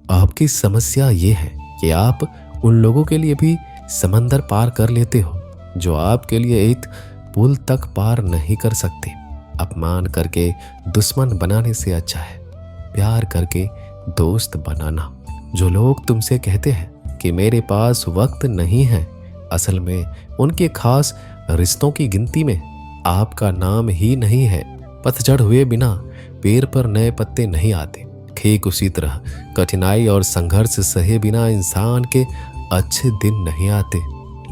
आपकी समस्या ये है कि आप उन लोगों के लिए भी समंदर पार कर लेते हो जो आपके लिए एक पुल तक पार नहीं कर सकते। अपमान करके दुश्मन बनाने से अच्छा है प्यार करके दोस्त बनाना। जो लोग तुमसे कहते हैं कि मेरे पास वक्त नहीं है, असल में उनके खास रिश्तों की गिनती में आपका नाम ही नहीं है। पतझड़ हुए बिना पेड़ पर नए पत्ते नहीं आते। ठीक उसी तरह कठिनाई और संघर्ष सहे बिना इंसान के अच्छे दिन नहीं आते।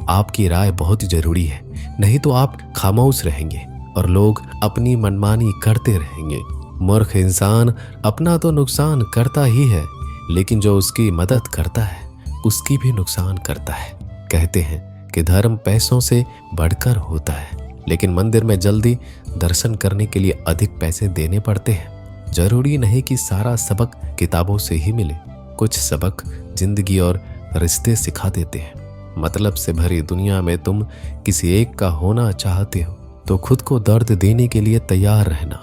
आपकी राय बहुत जरूरी है, नहीं तो आप खामोश रहेंगे और लोग अपनी मनमानी करते रहेंगे। मूर्ख इंसान अपना तो नुकसान करता ही है, लेकिन जो उसकी मदद करता है उसकी भी नुकसान करता है। कहते हैं कि धर्म पैसों से बढ़कर होता है, लेकिन मंदिर में जल्दी दर्शन करने के लिए अधिक पैसे देने पड़ते हैं। जरूरी नहीं कि सारा सबक किताबों से ही मिले। कुछ सबक जिंदगी और रिश्ते सिखा देते हैं। मतलब से भरी दुनिया में तुम किसी एक का होना चाहते हो तो खुद को दर्द देने के लिए तैयार रहना।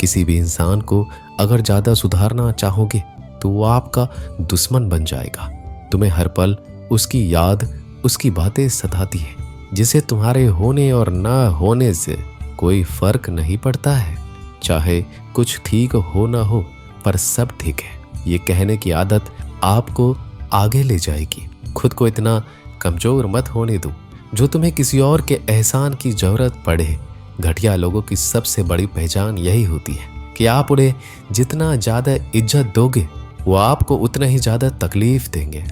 किसी भी इंसान को अगर ज्यादा सुधारना चाहोगे तो वो आपका दुश्मन बन जाएगा। तुम्हें हर पल उसकी याद, उसकी बातें सताती है, जिसे तुम्हारे होने और ना होने से कोई फर्क नहीं पड़ता है। चाहे कुछ ठीक हो ना हो, पर सब ठीक है ये कहने की आदत आपको आगे ले जाएगी। खुद को इतना कमजोर मत होने दो जो तुम्हें किसी और के एहसान की जरूरत पड़े। घटिया लोगों की सबसे बड़ी पहचान यही होती है कि आप उन्हें जितना ज्यादा इज्जत दोगे वो आपको उतना ही ज्यादा तकलीफ देंगे।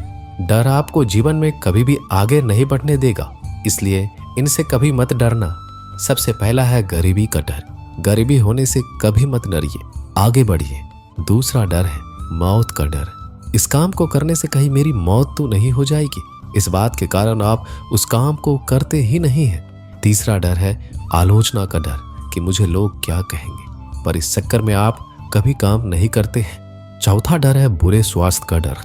डर आपको जीवन में कभी भी आगे नहीं बढ़ने देगा, इसलिए इनसे कभी मत डरना। सबसे पहला है गरीबी का डर। गरीबी होने से कभी मत डरिए, आगे बढ़िए। दूसरा डर है मौत का डर। इस काम को करने से कहीं मेरी मौत तो नहीं हो जाएगी, इस बात के कारण आप उस काम को करते ही नहीं हैं। तीसरा डर है आलोचना का डर कि मुझे लोग क्या कहेंगे, पर इस चक्कर में आप कभी काम नहीं करते हैं। चौथा डर है बुरे स्वास्थ्य का डर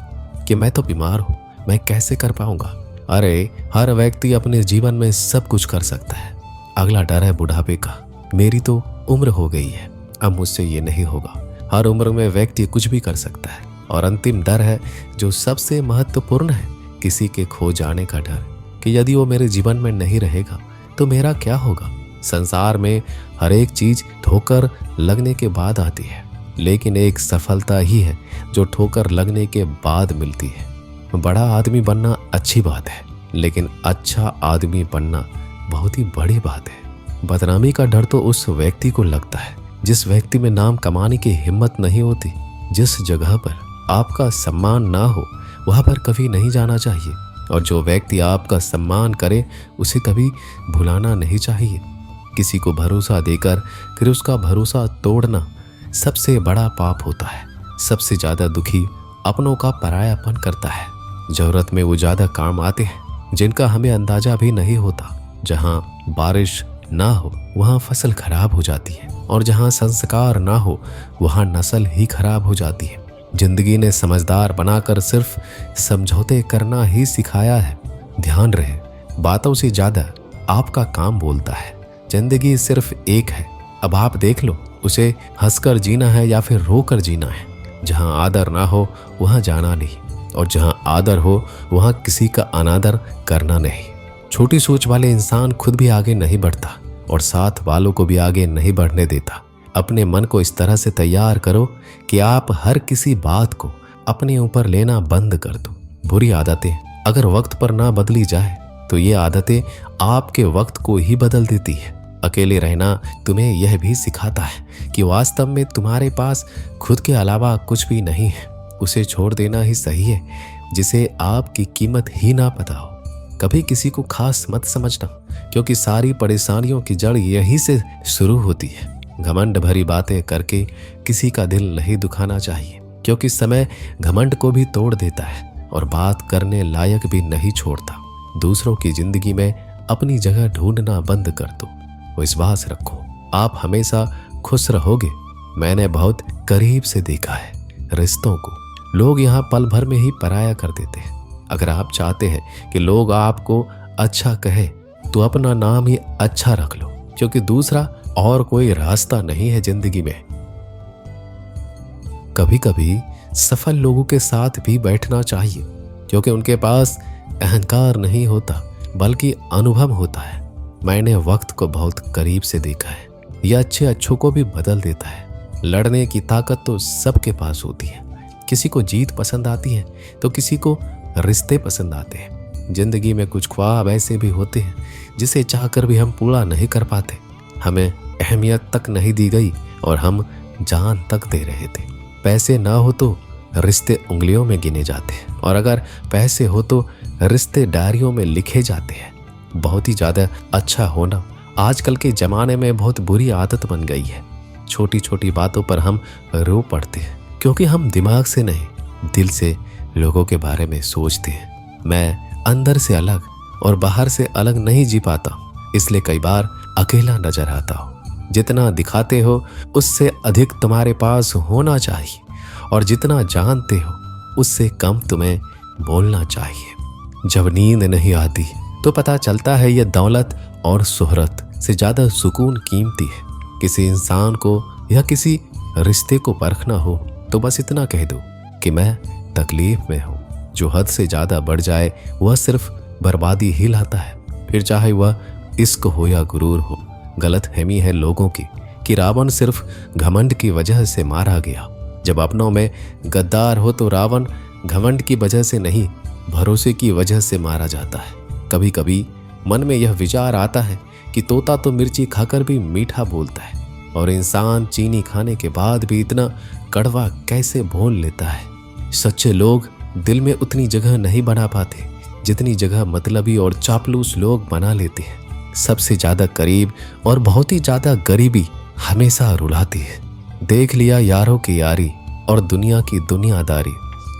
कि मैं तो बीमार हूं, मैं कैसे कर पाऊंगा। अरे हर व्यक्ति अपने जीवन में सब कुछ कर सकता है। अगला डर है बुढ़ापे का। मेरी तो उम्र हो गई है, अब मुझसे ये नहीं होगा। हर उम्र में व्यक्ति कुछ भी कर सकता है। और अंतिम डर है जो सबसे महत्वपूर्ण है, किसी के खो जाने का डर कि यदि वो मेरे जीवन में नहीं रहेगा तो मेरा क्या होगा। संसार में हर एक चीज ठोकर लगने के बाद आती है, लेकिन एक सफलता ही है जो ठोकर लगने के बाद मिलती है। बड़ा आदमी बनना अच्छी बात है, लेकिन अच्छा आदमी बनना बहुत ही बड़ी बात है। बदनामी का डर तो उस व्यक्ति को लगता है जिस व्यक्ति में नाम कमाने की हिम्मत नहीं होती। जिस जगह पर आपका सम्मान ना हो वहां पर कभी नहीं जाना चाहिए, और जो व्यक्ति आपका सम्मान करे उसे कभी भुलाना नहीं चाहिए। किसी को भरोसा देकर फिर उसका भरोसा तोड़ना सबसे बड़ा पाप होता है। सबसे ज्यादा दुखी अपनों का परायापन करता है। जरूरत में वो ज्यादा काम आते हैं जिनका हमें अंदाजा भी नहीं होता। जहां बारिश ना हो वहां फसल खराब हो जाती है, और जहां संस्कार ना हो वहां नस्ल ही खराब हो जाती है। जिंदगी ने समझदार बनाकर सिर्फ समझौते करना ही सिखाया है। ध्यान रहे, बातों से ज्यादा आपका काम बोलता है। जिंदगी सिर्फ एक है, अब आप देख लो उसे हंसकर जीना है या फिर रोकर जीना है। जहां आदर ना हो वहां जाना नहीं, और जहां आदर हो वहां किसी का अनादर करना नहीं। छोटी सोच वाले इंसान खुद भी आगे नहीं बढ़ता और साथ वालों को भी आगे नहीं बढ़ने देता। अपने मन को इस तरह से तैयार करो कि आप हर किसी बात को अपने ऊपर लेना बंद कर दो। बुरी आदतें अगर वक्त पर ना बदली जाए तो ये आदतें आपके वक्त को ही बदल देती है। अकेले रहना तुम्हें यह भी सिखाता है कि वास्तव में तुम्हारे पास खुद के अलावा कुछ भी नहीं है। उसे छोड़ देना ही सही है जिसे आपकी कीमत ही ना पता हो। कभी किसी को खास मत समझना, क्योंकि सारी परेशानियों की जड़ यहीं से शुरू होती है। घमंड भरी बातें करके किसी का दिल नहीं दुखाना चाहिए, क्योंकि समय घमंड को भी तोड़ देता है और बात करने लायक भी नहीं छोड़ता। दूसरों की जिंदगी में अपनी जगह ढूंढना बंद कर दो। विश्वास रखो, आप हमेशा खुश रहोगे। मैंने बहुत करीब से देखा है रिश्तों को। लोग यहाँ पल भर में ही पराया कर देते हैं। अगर आप चाहते हैं कि लोग आपको अच्छा कहे तो अपना नाम ही अच्छा रख लो, क्योंकि दूसरा और कोई रास्ता नहीं है जिंदगी में। कभी कभी सफल लोगों के साथ भी बैठना चाहिए, क्योंकि उनके पास अहंकार नहीं होता बल्कि अनुभव होता है। मैंने वक्त को बहुत करीब से देखा है। यह अच्छों को भी बदल देता है। लड़ने की ताकत तो सबके पास होती है। किसी को जीत पसंद आती है तो किसी को रिश्ते पसंद आते हैं। जिंदगी में कुछ ख्वाब ऐसे भी होते हैं जिसे चाहकर भी हम पूरा नहीं कर पाते। हमें अहमियत तक नहीं दी गई और हम जान तक दे रहे थे। पैसे ना हो तो रिश्ते उंगलियों में गिने जाते हैं, और अगर पैसे हो तो रिश्ते डायरियों में लिखे जाते हैं। बहुत ही ज़्यादा अच्छा होना आजकल के ज़माने में बहुत बुरी आदत बन गई है। छोटी छोटी बातों पर हम रो पड़ते हैं, क्योंकि हम दिमाग से नहीं दिल से लोगों के बारे में सोचते हैं। मैं अंदर से अलग और बाहर से अलग नहीं जी पाता, इसलिए कई बार अकेला नजर आता हूँ। जितना दिखाते हो उससे अधिक तुम्हारे पास होना चाहिए, और जितना जानते हो उससे कम तुम्हें बोलना चाहिए। जब नींद नहीं आती तो पता चलता है यह दौलत और शोहरत से ज़्यादा सुकून कीमती है। किसी इंसान को या किसी रिश्ते को परखना हो तो बस इतना कह दो कि मैं तकलीफ में हूँ। जो हद से ज़्यादा बढ़ जाए वह सिर्फ बर्बादी ही लाता है, फिर चाहे वह इश्क हो या गुरूर हो। गलतफहमी है लोगों की कि रावण सिर्फ घमंड की वजह से मारा गया। जब अपनों में गद्दार हो तो रावण घमंड की वजह से नहीं, भरोसे की वजह से मारा जाता है। कभी कभी मन में यह विचार आता है कि तोता तो मिर्ची खाकर भी मीठा बोलता है, और इंसान चीनी खाने के बाद भी इतना कड़वा कैसे भूल लेता है। सच्चे लोग दिल में उतनी जगह नहीं बना पाते जितनी जगह मतलबी और चापलूस लोग बना लेते हैं। सबसे ज़्यादा करीब और बहुत ही ज़्यादा गरीबी हमेशा रुलाती है। देख लिया यारों की यारी और दुनिया की दुनियादारी।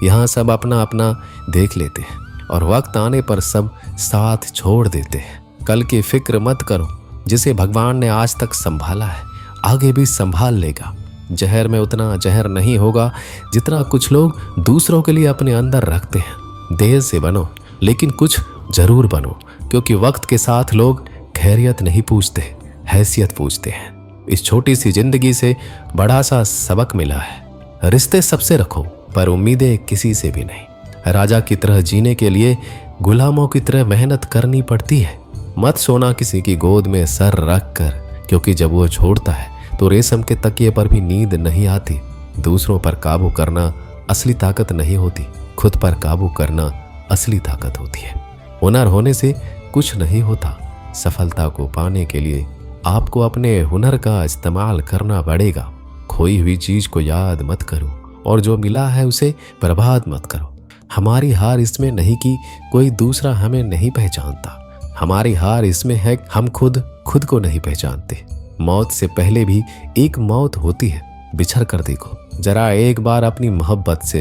यहाँ सब अपना अपना देख लेते हैं और वक्त आने पर सब साथ छोड़ देते हैं। कल की फिक्र मत करो, जिसे भगवान ने आज तक संभाला है आगे भी संभाल लेगा। जहर में उतना जहर नहीं होगा जितना कुछ लोग दूसरों के लिए अपने अंदर रखते हैं। देर से बनो लेकिन कुछ जरूर बनो, क्योंकि वक्त के साथ लोग खैरियत नहीं पूछते, हैसियत पूछते हैं। इस छोटी सी जिंदगी से बड़ा सा सबक मिला है। रिश्ते सबसे रखो पर उम्मीदें किसी से भी नहीं। राजा की तरह जीने के लिए गुलामों की तरह मेहनत करनी पड़ती है। मत सोना किसी की गोद में सर रख कर, क्योंकि जब वो छोड़ता है तो रेशम के तकिए पर भी नींद नहीं आती। दूसरों पर काबू करना असली ताकत नहीं होती, खुद पर काबू करना असली ताकत होती है। हुनर होने से कुछ नहीं होता। सफलता को पाने के लिए आपको अपने हुनर का इस्तेमाल करना पड़ेगा। खोई हुई चीज को याद मत करो और जो मिला है उसे बर्बाद मत करो। हमारी हार इसमें नहीं कि कोई दूसरा हमें नहीं पहचानता, हमारी हार इसमें है हम खुद को नहीं पहचानते। मौत से पहले भी एक मौत होती है, बिछड़ कर देखो। जरा एक बार अपनी मोहब्बत से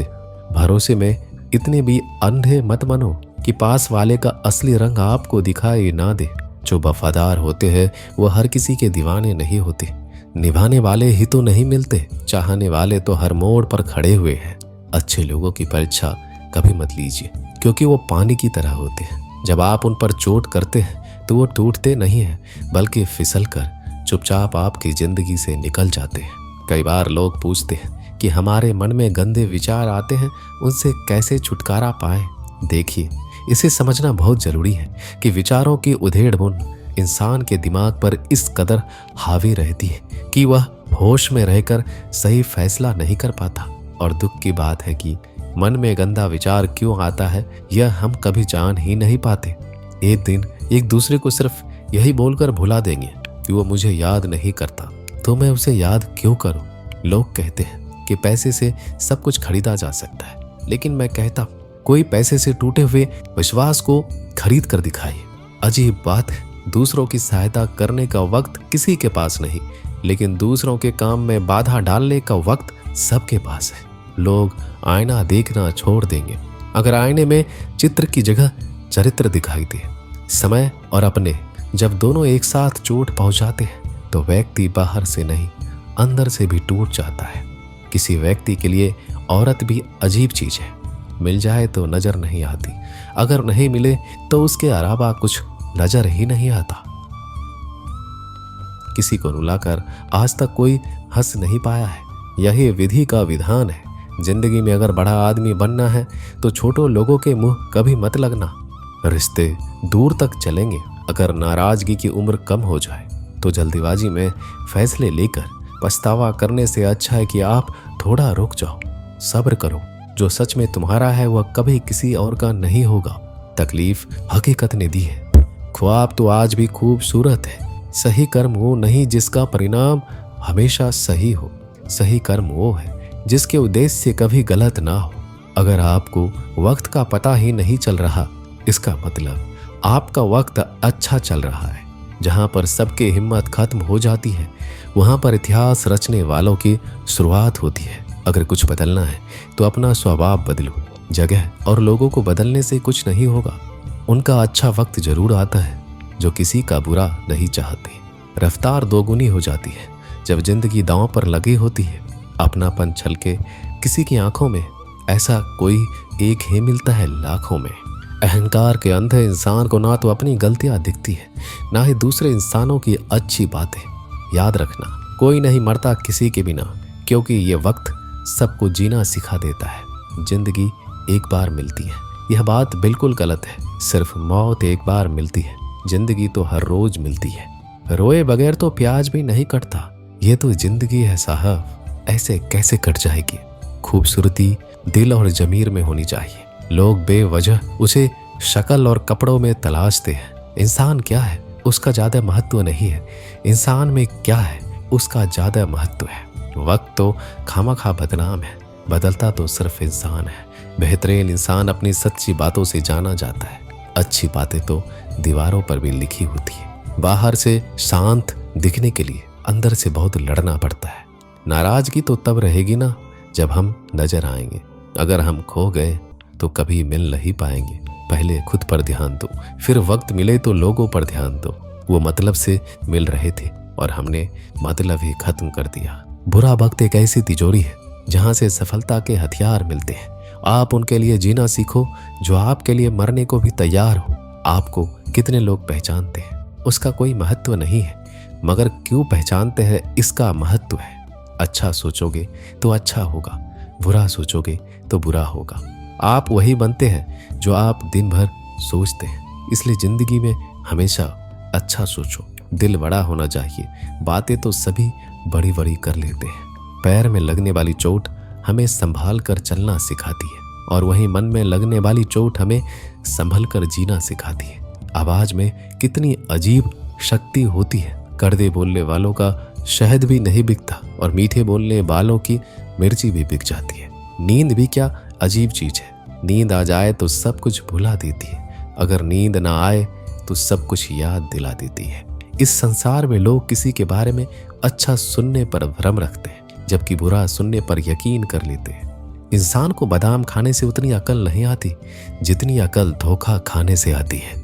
भरोसे में इतने भी अंधे मत बनो कि पास वाले का असली रंग आपको दिखाई ना दे। जो वफादार होते हैं वो हर किसी के दीवाने नहीं होते। निभाने वाले ही तो नहीं मिलते, चाहने वाले तो हर मोड़ पर खड़े हुए हैं। अच्छे लोगों की परीक्षा कभी मत लीजिए, क्योंकि वो पानी की तरह होते हैं। जब आप उन पर चोट करते हैं तो वो टूटते नहीं हैं, बल्कि फिसल कर चुपचाप आपकी जिंदगी से निकल जाते हैं। कई बार लोग पूछते हैं कि हमारे मन में गंदे विचार आते हैं, उनसे कैसे छुटकारा पाएं। देखिए, इसे समझना बहुत जरूरी है कि विचारों की उधेड़-बुन इंसान के दिमाग पर इस कदर हावी रहती है कि वह होश में रहकर सही फैसला नहीं कर पाता। और दुख की बात है कि मन में गंदा विचार क्यों आता है यह हम कभी जान ही नहीं पाते। एक दिन एक दूसरे को सिर्फ यही बोलकर भुला देंगे कि वो मुझे याद नहीं करता, तो मैं उसे याद क्यों करूं। लोग कहते हैं कि पैसे से सब कुछ खरीदा जा सकता है, लेकिन मैं कहता कोई पैसे से टूटे हुए विश्वास को खरीद कर दिखाइए। अजीब बात है, दूसरों की सहायता करने का वक्त किसी के पास नहीं, लेकिन दूसरों के काम में बाधा डालने का वक्त सबके पास है। लोग आईना देखना छोड़ देंगे अगर आईने में चित्र की जगह चरित्र दिखाई दे। समय और अपने जब दोनों एक साथ चोट पहुंचाते हैं तो व्यक्ति बाहर से नहीं अंदर से भी टूट जाता है। किसी व्यक्ति के लिए औरत भी अजीब चीज है। मिल जाए तो नजर नहीं आती, अगर नहीं मिले तो उसके अलावा कुछ नजर ही नहीं आता। किसी को रुलाकर आज तक कोई हंस नहीं पाया है। यही विधि का विधान है। जिंदगी में अगर बड़ा आदमी बनना है तो छोटों लोगों के मुंह कभी मत लगना। रिश्ते दूर तक चलेंगे। अगर नाराजगी की उम्र कम हो जाए तो जल्दीबाजी में फैसले लेकर पछतावा करने से अच्छा है कि आप थोड़ा रुक जाओ, सब्र करो। जो सच में तुम्हारा है वह कभी किसी और का नहीं होगा। तकलीफ हकीकत ने दी है। ख्वाब तो आज भी खूबसूरत है। सही कर्म वो नहीं जिसका परिणाम हमेशा सही हो। सही कर्म वो है जिसके उद्देश्य कभी गलत ना हो। अगर आपको वक्त का पता ही नहीं चल रहा, इसका मतलब आपका वक्त अच्छा चल रहा है। जहां पर सबकी हिम्मत खत्म हो जाती है वहां पर इतिहास रचने वालों की शुरुआत होती है। अगर कुछ बदलना है तो अपना स्वभाव बदलो। जगह और लोगों को बदलने से कुछ नहीं होगा। उनका अच्छा वक्त जरूर आता है जो किसी का बुरा नहीं चाहते। रफ्तार दोगुनी हो जाती है जब जिंदगी दांव पर लगी होती है। अपनापन छलके किसी की आंखों में, ऐसा कोई एक ही मिलता है लाखों में। अहंकार के अंधे इंसान को ना तो अपनी गलतियां दिखती है ना ही दूसरे इंसानों की अच्छी बातें। याद रखना, कोई नहीं मरता किसी के बिना, क्योंकि ये वक्त सबको जीना सिखा देता है। जिंदगी एक बार मिलती है, यह बात बिल्कुल गलत है। सिर्फ मौत एक बार मिलती है, जिंदगी तो हर रोज मिलती है। रोए बगैर तो प्याज भी नहीं कटता। ये तो जिंदगी है साहब, ऐसे कैसे कट जाएगी। खूबसूरती दिल और जमीर में होनी चाहिए। लोग बेवजह उसे शक्ल और कपड़ों में तलाशते हैं। इंसान क्या है उसका ज्यादा महत्व नहीं है, इंसान में क्या है उसका ज्यादा महत्व है। वक्त तो खामखा बदनाम है, बदलता तो सिर्फ इंसान है। बेहतरीन इंसान अपनी सच्ची बातों से जाना जाता है। अच्छी बातें तो दीवारों पर भी लिखी होती है। बाहर से शांत दिखने के लिए अंदर से बहुत लड़ना पड़ता है। नाराजगी तो तब रहेगी ना जब हम नजर आएंगे। अगर हम खो गए तो कभी मिल नहीं पाएंगे। पहले खुद पर ध्यान दो, फिर वक्त मिले तो लोगों पर ध्यान दो। वो मतलब से मिल रहे थे और हमने मतलब ही खत्म कर दिया। बुरा वक्त एक ऐसी तिजोरी है जहां से सफलता के हथियार मिलते हैं। आप उनके लिए जीना सीखो जो आपके लिए मरने को भी तैयार हो। आपको कितने लोग पहचानते हैं उसका कोई महत्व नहीं है, मगर क्यों पहचानते हैं इसका महत्व है। अच्छा सोचोगे तो अच्छा होगा, बुरा सोचोगे तो बुरा होगा। आप वही बनते हैं जो आप दिन भर सोचते हैं। इसलिए जिंदगी में हमेशा अच्छा सोचो। दिल बड़ा होना चाहिए। बातें तो सभी बड़ी बड़ी कर लेते हैं। पैर में लगने वाली चोट हमें संभाल कर चलना सिखाती है और वहीं मन में लगने वाली चोट हमें संभल कर जीना सिखाती है। आवाज में कितनी अजीब शक्ति होती है। कड़वे बोलने वालों का शहद भी नहीं बिकता और मीठे बोलने वालों की मिर्ची भी बिक जाती है। नींद भी क्या अजीब चीज है। नींद आ जाए तो सब कुछ भुला देती है, अगर नींद ना आए तो सब कुछ याद दिला देती है। इस संसार में लोग किसी के बारे में अच्छा सुनने पर भ्रम रखते हैं, जबकि बुरा सुनने पर यकीन कर लेते हैं। इंसान को बादाम खाने से उतनी अकल नहीं आती जितनी अकल धोखा खाने से आती है।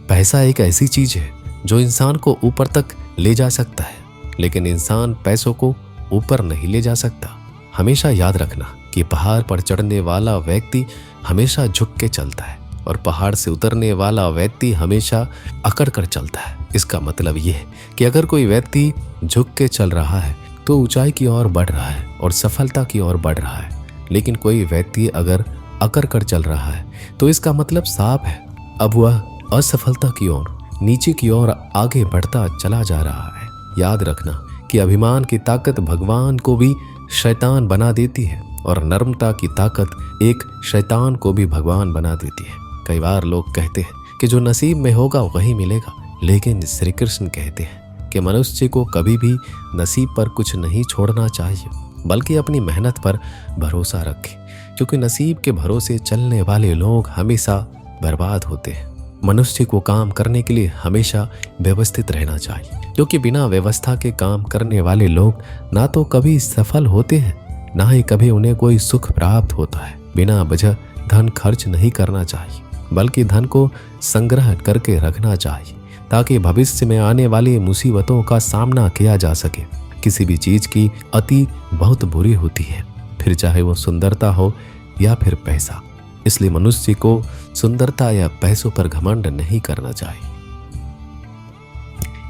पैसा एक ऐसी चीज है जो इंसान को ऊपर तक ले जा सकता है, लेकिन इंसान पैसों को ऊपर नहीं ले जा सकता। हमेशा याद रखना कि पहाड़ पर चढ़ने वाला व्यक्ति हमेशा झुक के चलता है और पहाड़ से उतरने वाला व्यक्ति हमेशा अकड़ कर चलता है। इसका मतलब यह है कि अगर कोई व्यक्ति झुक के चल रहा है तो ऊंचाई की ओर बढ़ रहा है और सफलता की ओर बढ़ रहा है, लेकिन कोई व्यक्ति अगर अकड़ कर चल रहा है तो इसका मतलब साफ है, अब वह असफलता की ओर, नीचे की ओर आगे बढ़ता चला जा रहा है। याद रखना कि अभिमान की ताकत भगवान को भी शैतान बना देती है और नर्मता की ताकत एक शैतान को भी भगवान बना देती है। कई बार लोग कहते हैं कि जो नसीब में होगा वही मिलेगा, लेकिन श्री कृष्ण कहते हैं कि मनुष्य को कभी भी नसीब पर कुछ नहीं छोड़ना चाहिए, बल्कि अपनी मेहनत पर भरोसा रखे, क्योंकि नसीब के भरोसे चलने वाले लोग हमेशा बर्बाद होते हैं। मनुष्य को काम करने के लिए हमेशा व्यवस्थित रहना चाहिए, क्योंकि बिना व्यवस्था के काम करने वाले लोग ना तो कभी सफल होते हैं, ना ही कभी उन्हें कोई सुख प्राप्त होता है। बिना वजह धन खर्च नहीं करना चाहिए, बल्कि धन को संग्रह करके रखना चाहिए ताकि भविष्य में आने वाली मुसीबतों का सामना किया जा सके। किसी भी चीज की अति बहुत बुरी होती है, फिर चाहे वो सुंदरता हो या फिर पैसा। इसलिए मनुष्य को सुंदरता या पैसों पर घमंड नहीं करना चाहिए।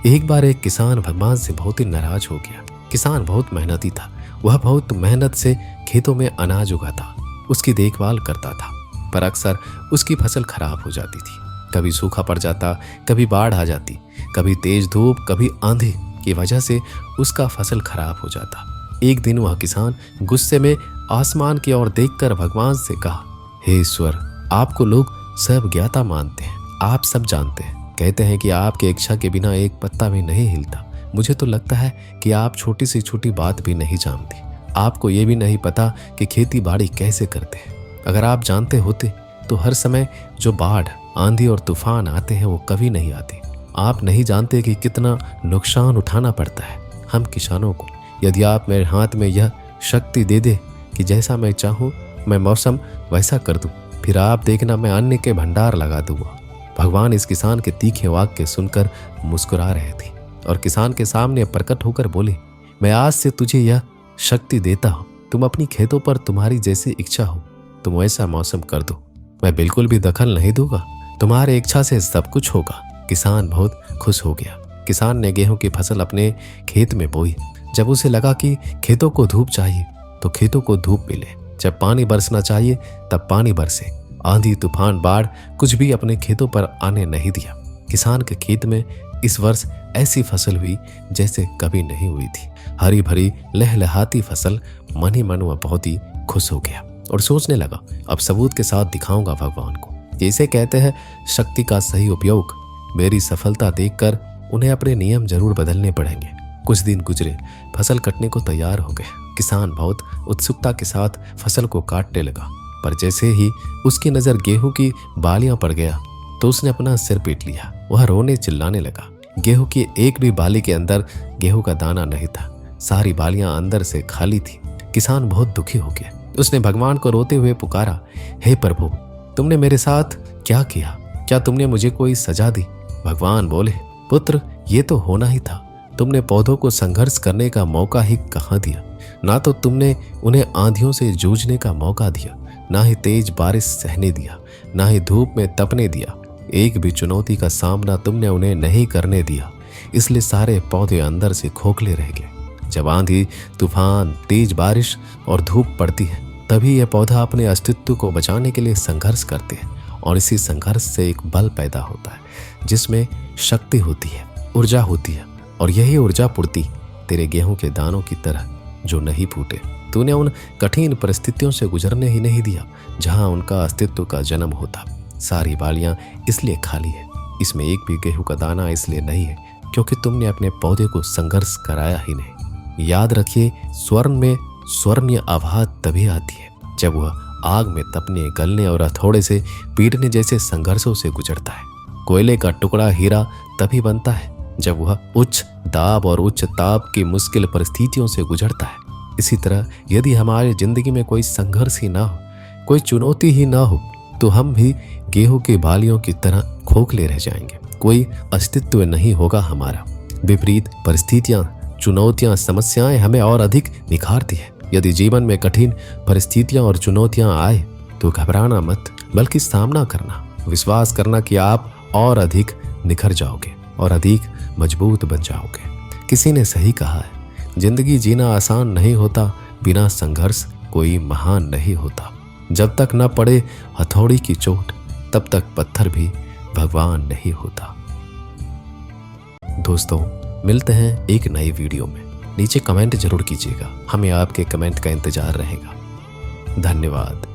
एक बार एक किसान भगवान से बहुत ही नाराज हो गया। किसान बहुत मेहनती था, वह बहुत मेहनत से खेतों में अनाज उगाता, उसकी देखभाल करता था, पर अक्सर उसकी फसल खराब हो जाती थी। कभी सूखा पड़ जाता, कभी बाढ़ आ जाती, कभी तेज धूप, कभी आंधी की वजह से उसका फसल खराब हो जाता। एक दिन वह किसान गुस्से में आसमान की ओर देखकर भगवान से कहा, हे ईश्वर, आपको लोग सब ज्ञाता मानते हैं, आप सब जानते हैं, कहते हैं कि आपकी इच्छा के बिना एक पत्ता भी नहीं हिलता। मुझे तो लगता है कि आप छोटी से छोटी बात भी नहीं जानते। आपको ये भी नहीं पता कि खेती बाड़ी कैसे करते हैं। अगर आप जानते होते तो हर समय जो बाढ़, आंधी और तूफान आते हैं वो कभी नहीं आते। आप नहीं जानते कि कितना नुकसान उठाना पड़ता है हम किसानों को। यदि आप मेरे हाथ में यह शक्ति दे दे कि जैसा मैं चाहूँ मैं मौसम वैसा कर दूँ, फिर आप देखना मैं अन्न के भंडार लगा दूंगा। भगवान इस किसान के तीखे वाक्य सुनकर मुस्कुरा रहे थे और किसान के सामने प्रकट होकर बोले, मैं आज से तुझे यह शक्ति देता हूँ। तुम अपनी खेतों पर तुम्हारी जैसी इच्छा हो तुम वैसा मौसम कर दो। मैं बिल्कुल भी दखल नहीं दूंगा, तुम्हारी इच्छा से सब कुछ होगा। किसान बहुत खुश हो गया। किसान ने गेहूं की फसल अपने खेत में बोई। जब उसे लगा कि खेतों को धूप चाहिए तो खेतों को धूप मिले, जब पानी बरसना चाहिए तब पानी बरसे। आंधी, तूफान, बाढ़ कुछ भी अपने खेतों पर आने नहीं दिया। किसान के खेत में इस वर्ष ऐसी फसल हुई जैसे कभी नहीं हुई थी। हरी भरी लहलहाती फसल। मन ही मन वह बहुत ही खुश हो गया और सोचने लगा, अब सबूत के साथ दिखाऊंगा भगवान को। जैसे कहते हैं शक्ति का सही उपयोग। मेरी सफलता देखकर उन्हें अपने नियम जरूर बदलने पड़ेंगे। कुछ दिन गुजरे, फसल कटने को तैयार हो गए। किसान बहुत उत्सुकता के साथ फसल को काटने लगा, पर जैसे ही उसकी नजर गेहूं की बालियां पड़ गया तो उसने अपना सिर पीट लिया। वह रोने चिल्लाने लगा। गेहूं की एक भी बाली के अंदर गेहूं का दाना नहीं था। सारी बालियां अंदर से खाली थी। किसान बहुत दुखी हो गया। उसने भगवान को रोते हुए पुकारा, हे प्रभु, तुमने मेरे साथ क्या किया? क्या तुमने मुझे कोई सजा दी? भगवान बोले, पुत्र, ये तो होना ही था। तुमने पौधों को संघर्ष करने का मौका ही कहाँ दिया। ना तो तुमने उन्हें आंधियों से जूझने का मौका दिया, ना ही तेज बारिश सहने दिया, ना ही धूप में तपने दिया। एक भी चुनौती का सामना तुमने उन्हें नहीं करने दिया। इसलिए सारे पौधे अंदर से खोखले रह गए। जब आंधी, तूफान, तेज बारिश और धूप पड़ती है तभी यह पौधा अपने अस्तित्व को बचाने के लिए संघर्ष करते हैं और इसी संघर्ष से एक बल पैदा होता है जिसमें शक्ति होती है, ऊर्जा होती है। और यही ऊर्जा पूर्ति तेरे गेहूं के दानों की तरह जो नहीं फूटे। तूने उन कठिन परिस्थितियों से गुजरने ही नहीं दिया जहां उनका अस्तित्व का जन्म होता। सारी बालियां इसलिए खाली है, इसमें एक भी गेहूं का दाना इसलिए नहीं है क्योंकि तुमने अपने पौधे को संघर्ष कराया ही नहीं। याद रखिए, स्वर्ण में स्वर्णीय आवाज तभी आती है जब वह आग में तपने, गलने और हथौड़े से पीटने जैसे संघर्षों से गुजरता है। कोयले का टुकड़ा हीरा तभी बनता है जब वह उच्च दाब और उच्च ताप की मुश्किल परिस्थितियों से गुजरता है। इसी तरह यदि हमारी जिंदगी में कोई संघर्ष ही ना हो, कोई चुनौती ही ना हो, तो हम भी गेहूं की बालियों की तरह खोखले रह जाएंगे। कोई अस्तित्व नहीं होगा हमारा। विपरीत परिस्थितियां, चुनौतियां, समस्याएं हमें और अधिक निखारती है। यदि जीवन में कठिन परिस्थितियां और चुनौतियां आए तो घबराना मत, बल्कि सामना करना, विश्वास करना कि आप और अधिक निखर जाओगे और अधिक मजबूत बन जाओगे। किसी ने सही कहा है, जिंदगी जीना आसान नहीं होता, बिना संघर्ष कोई महान नहीं होता। जब तक न पड़े हथौड़ी की चोट तब तक पत्थर भी भगवान नहीं होता। दोस्तों, मिलते हैं एक नई वीडियो में। नीचे कमेंट जरूर कीजिएगा, हमें आपके कमेंट का इंतजार रहेगा। धन्यवाद।